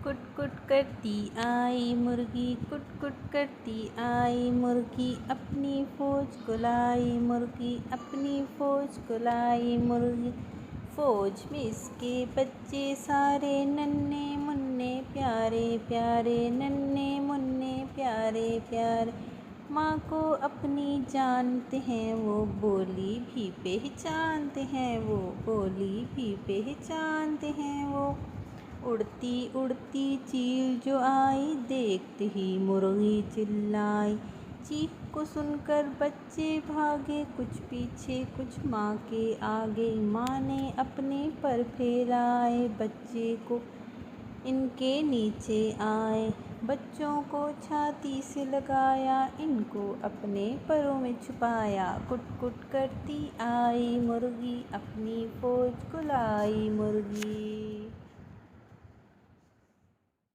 कुट कुट करती आई मुर्गी, कुट कुट करती आई मुर्गी, अपनी फौज को लाई मुर्गी, अपनी फौज को लाई मुर्गी। फौज में इसके बच्चे सारे नन्हे मुन्ने प्यारे प्यारे, नन्हे मुन्ने प्यारे प्यारे। माँ को अपनी जानते हैं वो, बोली भी पहचानते हैं वो, बोली भी पहचानते हैं वो। उड़ती उड़ती चील जो आई, देखते ही मुर्गी चिल्लाई। चीख को सुनकर बच्चे भागे, कुछ पीछे कुछ माँ के आगे। माँ ने अपने पर फैलाए, बच्चे को इनके नीचे आए। बच्चों को छाती से लगाया, इनको अपने परों में छुपाया। कुट कुट करती आई मुर्गी, अपनी फौज को लाई मुर्गी।